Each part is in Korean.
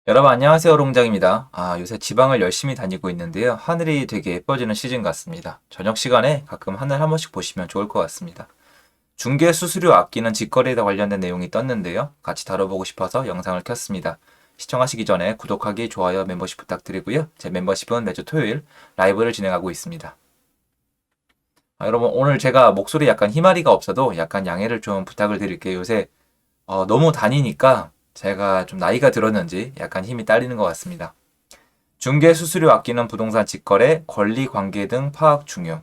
여러분 안녕하세요, 롱장입니다. 요새 지방을 열심히 다니고 있는데요. 하늘이 되게 예뻐지는 시즌 같습니다. 저녁 시간에 가끔 하늘 한 번씩 보시면 좋을 것 같습니다. 중개 수수료 아끼는 직거래에 관련된 내용이 떴는데요. 같이 다뤄보고 싶어서 영상을 켰습니다. 시청하시기 전에 구독하기, 좋아요, 멤버십 부탁드리고요. 제 멤버십은 매주 토요일 라이브를 진행하고 있습니다. 여러분 오늘 제가 목소리 약간 희마리가 없어도 약간 양해를 좀 부탁을 드릴게요. 요새 너무 다니니까 제가 좀 나이가 들었는지 약간 힘이 딸리는 것 같습니다. 중개 수수료 아끼는 부동산 직거래, 권리 관계 등 파악 중요.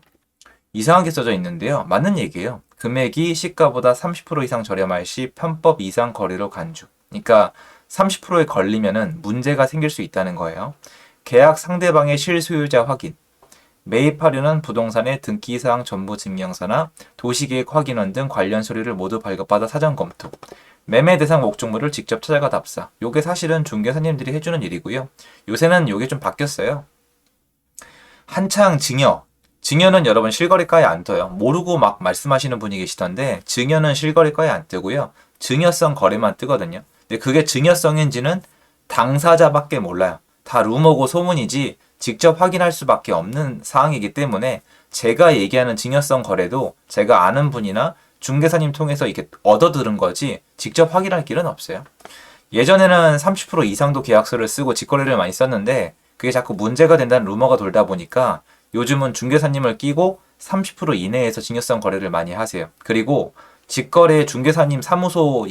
이상하게 써져 있는데요. 맞는 얘기예요. 금액이 시가보다 30% 이상 저렴할 시 편법 이상 거래로 간주. 그러니까 30%에 걸리면은 문제가 생길 수 있다는 거예요. 계약 상대방의 실소유자 확인. 매입하려는 부동산의 등기사항 전부 증명서나 도시계획 확인원 등 관련 서류를 모두 발급받아 사전 검토. 매매 대상 목적물을 직접 찾아가 답사. 요게 사실은 중개사님들이 해주는 일이고요. 요새는 요게 좀 바뀌었어요. 한창 증여. 증여는 여러분 실거래가에 안 떠요. 모르고 막 말씀하시는 분이 계시던데 증여는 실거래가에 안 뜨고요. 증여성 거래만 뜨거든요. 근데 그게 증여성인지는 당사자밖에 몰라요. 다 루머고 소문이지 직접 확인할 수밖에 없는 사항이기 때문에 제가 얘기하는 증여성 거래도 제가 아는 분이나 중개사님 통해서 이렇게 얻어 들은 거지 직접 확인할 길은 없어요. 예전에는 30% 이상도 계약서를 쓰고 직거래를 많이 썼는데 그게 자꾸 문제가 된다는 루머가 돌다 보니까 요즘은 중개사님을 끼고 30% 이내에서 증여성 거래를 많이 하세요. 그리고 직거래 중개사님 사무소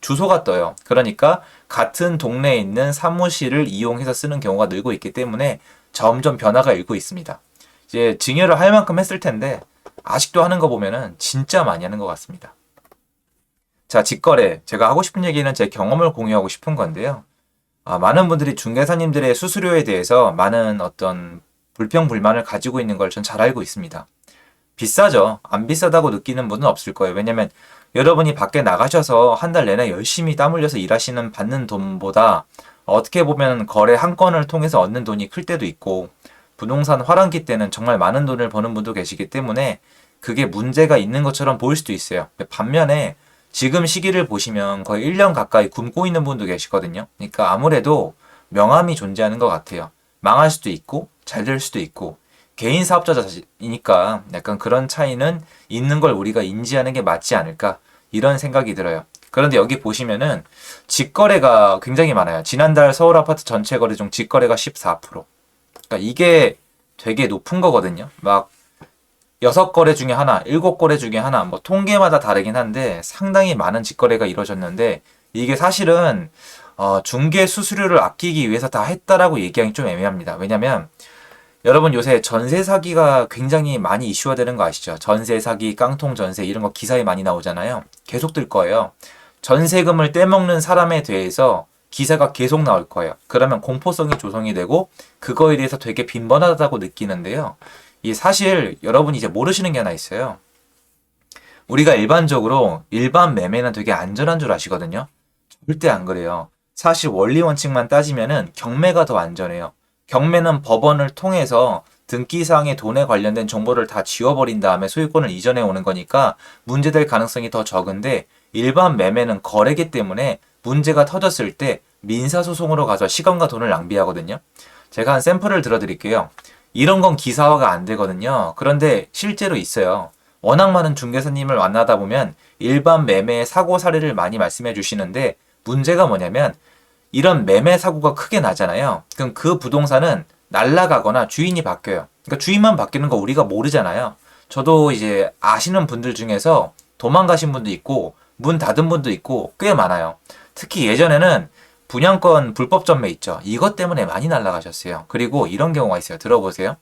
주소가 떠요. 그러니까 같은 동네에 있는 사무실을 이용해서 쓰는 경우가 늘고 있기 때문에 점점 변화가 일고 있습니다. 이제 증여를 할 만큼 했을 텐데 아직도 하는 거 보면은 진짜 많이 하는 것 같습니다. 자, 직거래. 제가 하고 싶은 얘기는 제 경험을 공유하고 싶은 건데요. 많은 분들이 중개사님들의 수수료에 대해서 많은 어떤 불평불만을 가지고 있는 걸 전 잘 알고 있습니다. 비싸죠. 안 비싸다고 느끼는 분은 없을 거예요. 왜냐면 여러분이 밖에 나가셔서 한 달 내내 열심히 땀 흘려서 일하시는 받는 돈보다 어떻게 보면 거래 한 건을 통해서 얻는 돈이 클 때도 있고 부동산 화랑기 때는 정말 많은 돈을 버는 분도 계시기 때문에 그게 문제가 있는 것처럼 보일 수도 있어요. 반면에 지금 시기를 보시면 거의 1년 가까이 굶고 있는 분도 계시거든요. 그러니까 아무래도 명함이 존재하는 것 같아요. 망할 수도 있고 잘 될 수도 있고 개인 사업자이니까 약간 그런 차이는 있는 걸 우리가 인지하는 게 맞지 않을까 이런 생각이 들어요. 그런데 여기 보시면은 직거래가 굉장히 많아요. 지난달 서울 아파트 전체 거래 중 직거래가 14%. 그러니까 이게 되게 높은 거거든요. 막 6거래 중에 하나, 7거래 중에 하나, 뭐 통계마다 다르긴 한데 상당히 많은 직거래가 이루어졌는데 이게 사실은 중개 수수료를 아끼기 위해서 다 했다라고 얘기하기 좀 애매합니다. 왜냐면 여러분 요새 전세 사기가 굉장히 많이 이슈화 되는 거 아시죠? 전세 사기, 깡통 전세 이런 거 기사에 많이 나오잖아요. 계속 들 거예요. 전세금을 떼먹는 사람에 대해서 기사가 계속 나올 거예요. 그러면 공포성이 조성이 되고 그거에 대해서 되게 빈번하다고 느끼는데요. 이 사실 여러분이 이제 모르시는 게 하나 있어요. 우리가 일반적으로 일반 매매는 되게 안전한 줄 아시거든요. 절대 안 그래요. 사실 원리 원칙만 따지면은 경매가 더 안전해요. 경매는 법원을 통해서 등기사항의 돈에 관련된 정보를 다 지워버린 다음에 소유권을 이전해 오는 거니까 문제될 가능성이 더 적은데 일반 매매는 거래기 때문에 문제가 터졌을 때 민사소송으로 가서 시간과 돈을 낭비하거든요. 제가 한 샘플을 들어드릴게요. 이런 건 기사화가 안 되거든요. 그런데 실제로 있어요. 워낙 많은 중개사님을 만나다 보면 일반 매매의 사고 사례를 많이 말씀해 주시는데 문제가 뭐냐면 이런 매매 사고가 크게 나잖아요. 그럼 그 부동산은 날라가거나 주인이 바뀌어요. 그러니까 주인만 바뀌는 거 우리가 모르잖아요. 저도 이제 아시는 분들 중에서 도망가신 분도 있고 문 닫은 분도 있고 꽤 많아요. 특히 예전에는 분양권 불법 전매 있죠. 이것 때문에 많이 날라가셨어요. 그리고 이런 경우가 있어요. 들어보세요.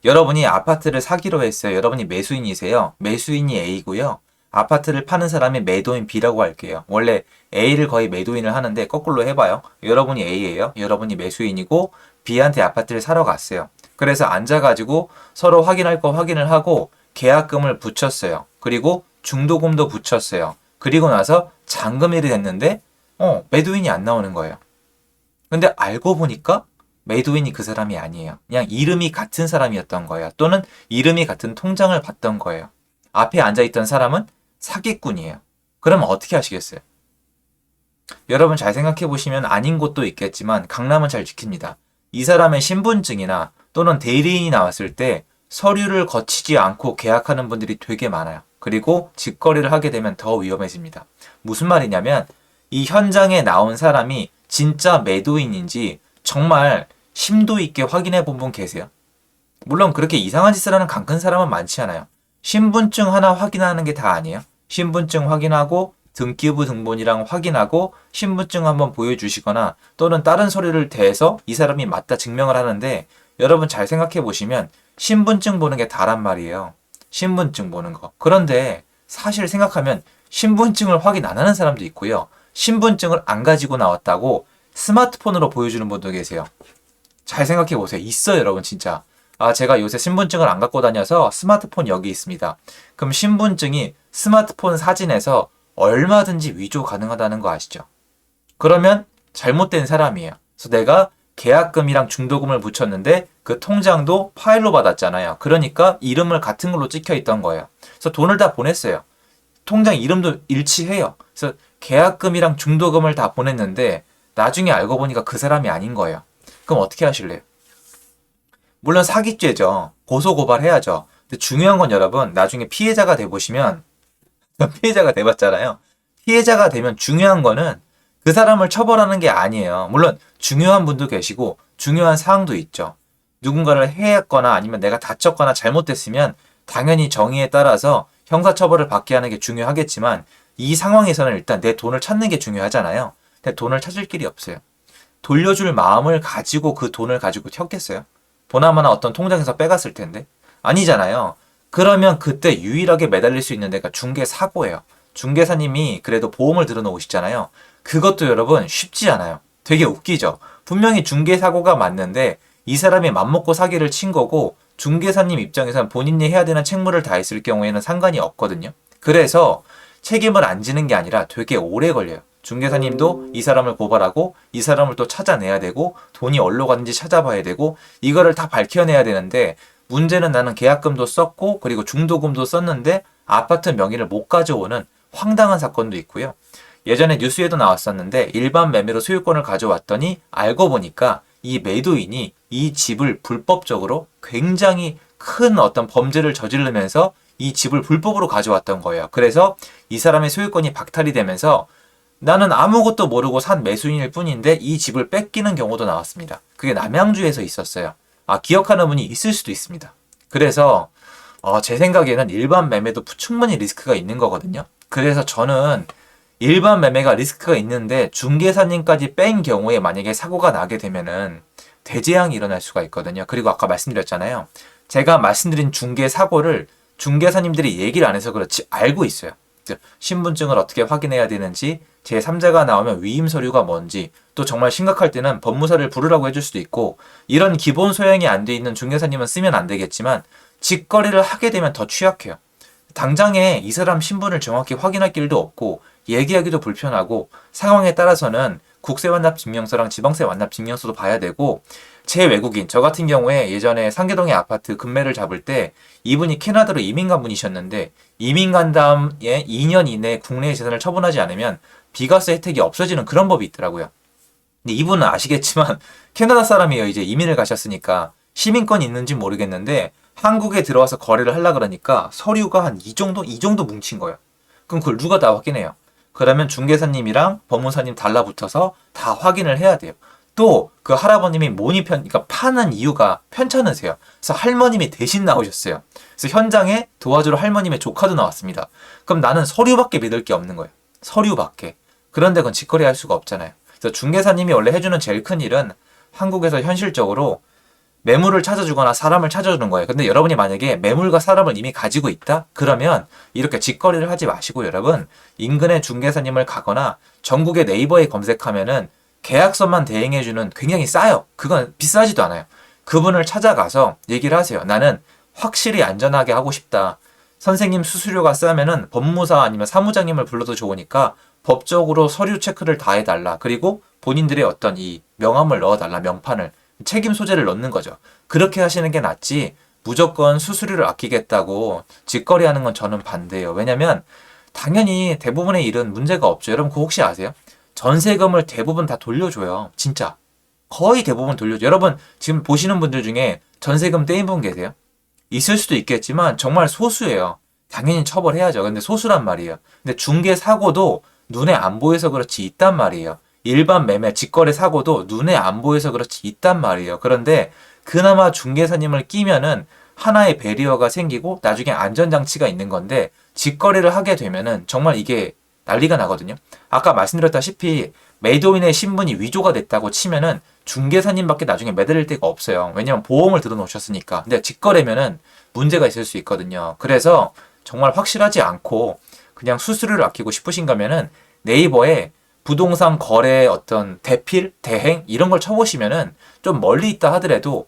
여러분이 아파트를 사기로 했어요. 여러분이 매수인이세요. 매수인이 A고요. 아파트를 파는 사람이 매도인 B라고 할게요. 원래 A를 거의 매도인을 하는데 거꾸로 해봐요. 여러분이 A예요. 여러분이 매수인이고 B한테 아파트를 사러 갔어요. 그래서 앉아가지고 서로 확인할 거 확인을 하고 계약금을 붙였어요. 그리고 중도금도 붙였어요. 그리고 나서 잔금일이 됐는데 매도인이 안 나오는 거예요. 근데 알고 보니까 메이드인이 그 사람이 아니에요. 그냥 이름이 같은 사람이었던 거예요. 또는 이름이 같은 통장을 받던 거예요. 앞에 앉아있던 사람은 사기꾼이에요. 그러면 어떻게 하시겠어요? 여러분 잘 생각해 보시면 아닌 곳도 있겠지만 강남은 잘 지킵니다. 이 사람의 신분증이나 또는 대리인이 나왔을 때 서류를 거치지 않고 계약하는 분들이 되게 많아요. 그리고 직거래를 하게 되면 더 위험해집니다. 무슨 말이냐면 이 현장에 나온 사람이 진짜 매도인인지 정말 심도 있게 확인해 본 분 계세요? 물론 그렇게 이상한 짓을 하는 강큰 사람은 많지 않아요. 신분증 하나 확인하는 게 다 아니에요. 신분증 확인하고 등기부 등본이랑 확인하고 신분증 한번 보여주시거나 또는 다른 서류를 대해서 이 사람이 맞다 증명을 하는데 여러분 잘 생각해 보시면 신분증 보는 게 다란 말이에요. 신분증 보는 거. 그런데 사실 생각하면 신분증을 확인 안 하는 사람도 있고요. 신분증을 안 가지고 나왔다고 스마트폰으로 보여주는 분도 계세요. 잘 생각해 보세요. 있어요, 여러분, 진짜. 아, 제가 요새 신분증을 안 갖고 다녀서 스마트폰 여기 있습니다. 그럼 신분증이 스마트폰 사진에서 얼마든지 위조 가능하다는 거 아시죠? 그러면 잘못된 사람이에요. 그래서 내가 계약금이랑 중도금을 붙였는데 그 통장도 파일로 받았잖아요. 그러니까 이름을 같은 걸로 찍혀 있던 거예요. 그래서 돈을 다 보냈어요. 통장 이름도 일치해요. 그래서 계약금이랑 중도금을 다 보냈는데 나중에 알고 보니까 그 사람이 아닌 거예요. 그럼 어떻게 하실래요? 물론 사기죄죠. 고소고발해야죠. 근데 중요한 건 여러분, 나중에 피해자가 돼보시면, 피해자가 돼봤잖아야 피해자가 되면 중요한 거는 그 사람을 처벌하는 게 아니에요. 물론 중요한 분도 계시고 중요한 사항도 있죠. 누군가를 해했거나 아니면 내가 다쳤거나 잘못됐으면 당연히 정의에 따라서 형사처벌을 받게 하는 게 중요하겠지만 이 상황에서는 일단 내 돈을 찾는 게 중요하잖아요. 근데 돈을 찾을 길이 없어요. 돌려줄 마음을 가지고 그 돈을 가지고 튀었겠어요? 보나마나 어떤 통장에서 빼갔을 텐데. 아니잖아요. 그러면 그때 유일하게 매달릴 수 있는 데가 중개사고예요. 중개사님이 그래도 보험을 들어놓으시잖아요. 그것도 여러분 쉽지 않아요. 되게 웃기죠. 분명히 중개사고가 맞는데 이 사람이 맘먹고 사기를 친 거고 중개사님 입장에서는 본인이 해야 되는 책무를 다했을 경우에는 상관이 없거든요. 그래서 책임을 안 지는 게 아니라 되게 오래 걸려요. 중개사님도 이 사람을 고발하고 이 사람을 또 찾아내야 되고 돈이 어디로 갔는지 찾아봐야 되고 이거를 다 밝혀내야 되는데 문제는 나는 계약금도 썼고 그리고 중도금도 썼는데 아파트 명의를 못 가져오는 황당한 사건도 있고요. 예전에 뉴스에도 나왔었는데 일반 매매로 소유권을 가져왔더니 알고 보니까 이 매도인이 이 집을 불법적으로 굉장히 큰 어떤 범죄를 저지르면서 이 집을 불법으로 가져왔던 거예요. 그래서 이 사람의 소유권이 박탈이 되면서 나는 아무것도 모르고 산 매수인일 뿐인데 이 집을 뺏기는 경우도 나왔습니다. 그게 남양주에서 있었어요. 아, 기억하는 분이 있을 수도 있습니다. 그래서 제 생각에는 일반 매매도 충분히 리스크가 있는 거거든요. 그래서 저는 일반 매매가 리스크가 있는데 중개사님까지 뺀 경우에 만약에 사고가 나게 되면은 대재앙이 일어날 수가 있거든요. 그리고 아까 말씀드렸잖아요. 제가 말씀드린 중개 사고를 중개사님들이 얘기를 안 해서 그렇지 알고 있어요. 신분증을 어떻게 확인해야 되는지, 제3자가 나오면 위임 서류가 뭔지, 또 정말 심각할 때는 법무사를 부르라고 해줄 수도 있고, 이런 기본 소양이 안 돼 있는 중개사님은 쓰면 안 되겠지만, 직거래를 하게 되면 더 취약해요. 당장에 이 사람 신분을 정확히 확인할 길도 없고, 얘기하기도 불편하고, 상황에 따라서는 국세 완납 증명서랑 지방세 완납 증명서도 봐야 되고, 제 외국인, 저 같은 경우에 예전에 상계동의 아파트 금매를 잡을 때 이분이 캐나다로 이민 간 분이셨는데 이민 간 다음에 2년 이내에 국내의 재산을 처분하지 않으면 비과세 혜택이 없어지는 그런 법이 있더라고요. 근데 이분은 아시겠지만 캐나다 사람이에요. 이제 이민을 가셨으니까 시민권이 있는지 모르겠는데 한국에 들어와서 거래를 하려 그러니까 서류가 한 이 정도 뭉친 거예요. 그럼 그걸 누가 다 확인해요? 그러면 중개사님이랑 법무사님 달라붙어서 다 확인을 해야 돼요. 또 그 할아버님이 그러니까 파는 이유가 편찮으세요. 그래서 할머님이 대신 나오셨어요. 그래서 현장에 도와주러 할머님의 조카도 나왔습니다. 그럼 나는 서류밖에 믿을 게 없는 거예요. 서류밖에. 그런데 그건 직거래 할 수가 없잖아요. 그래서 중개사님이 원래 해주는 제일 큰 일은 한국에서 현실적으로 매물을 찾아주거나 사람을 찾아주는 거예요. 근데 여러분이 만약에 매물과 사람을 이미 가지고 있다? 그러면 이렇게 직거래를 하지 마시고 여러분 인근의 중개사님을 가거나 전국의 네이버에 검색하면은 계약서만 대행해주는 굉장히 싸요. 그건 비싸지도 않아요. 그분을 찾아가서 얘기를 하세요. 나는 확실히 안전하게 하고 싶다. 선생님 수수료가 싸면은 법무사 아니면 사무장님을 불러도 좋으니까 법적으로 서류 체크를 다 해달라. 그리고 본인들의 어떤 이 명함을 넣어달라. 명판을. 책임 소재를 넣는 거죠. 그렇게 하시는 게 낫지 무조건 수수료를 아끼겠다고 직거래하는 건 저는 반대예요. 왜냐면 당연히 대부분의 일은 문제가 없죠. 여러분 그거 혹시 아세요? 전세금을 대부분 다 돌려줘요. 진짜. 거의 대부분 돌려줘요. 여러분 지금 보시는 분들 중에 전세금 떼인 분 계세요? 있을 수도 있겠지만 정말 소수예요. 당연히 처벌해야죠. 근데 소수란 말이에요. 근데 중개 사고도 눈에 안 보여서 그렇지 있단 말이에요. 일반 매매, 직거래 사고도 눈에 안 보여서 그렇지 있단 말이에요. 그런데 그나마 중개사님을 끼면은 하나의 배리어가 생기고 나중에 안전장치가 있는 건데 직거래를 하게 되면은 정말 이게 난리가 나거든요. 아까 말씀드렸다시피 매도인의 신분이 위조가 됐다고 치면은 중개사님밖에 나중에 매달릴 데가 없어요. 왜냐면 보험을 들어놓으셨으니까. 근데 직거래면은 문제가 있을 수 있거든요. 그래서 정말 확실하지 않고 그냥 수수료를 아끼고 싶으신 거면은 네이버에 부동산 거래 어떤 대필, 대행 이런 걸 쳐보시면은 좀 멀리 있다 하더라도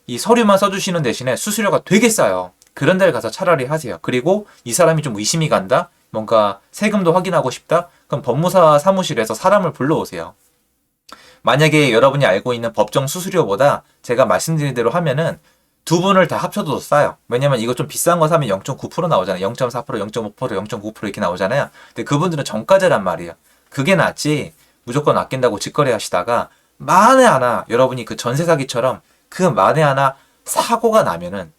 이 서류만 써주시는 대신에 수수료가 되게 싸요. 그런 데를 가서 차라리 하세요. 그리고 이 사람이 좀 의심이 간다? 뭔가 세금도 확인하고 싶다? 그럼 법무사 사무실에서 사람을 불러오세요. 만약에 여러분이 알고 있는 법정 수수료보다 제가 말씀드린 대로 하면은 두 분을 다 합쳐도 싸요. 왜냐면 이거 좀 비싼 거 사면 0.9% 나오잖아요. 0.4%, 0.5%, 0.9% 이렇게 나오잖아요. 근데 그분들은 정가제란 말이에요. 그게 낫지 무조건 아낀다고 직거래 하시다가 만에 하나 여러분이 그 전세 사기처럼 그 만에 하나 사고가 나면은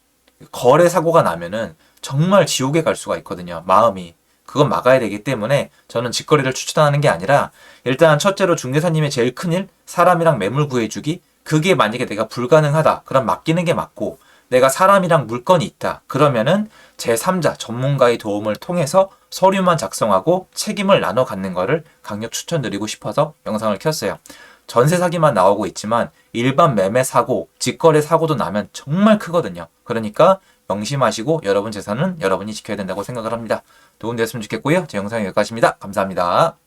거래 사고가 나면은 정말 지옥에 갈 수가 있거든요. 마음이. 그건 막아야 되기 때문에 저는 직거래를 추천하는 게 아니라 일단 첫째로 중개사님의 제일 큰일 사람이랑 매물 구해주기 그게 만약에 내가 불가능하다 그럼 맡기는 게 맞고 내가 사람이랑 물건이 있다 그러면은 제3자 전문가의 도움을 통해서 서류만 작성하고 책임을 나눠 갖는 거를 강력 추천드리고 싶어서 영상을 켰어요. 전세 사기만 나오고 있지만 일반 매매 사고, 직거래 사고도 나면 정말 크거든요. 그러니까 명심하시고 여러분 재산은 여러분이 지켜야 된다고 생각을 합니다. 도움됐으면 좋겠고요. 제 영상은 여기까지입니다. 감사합니다.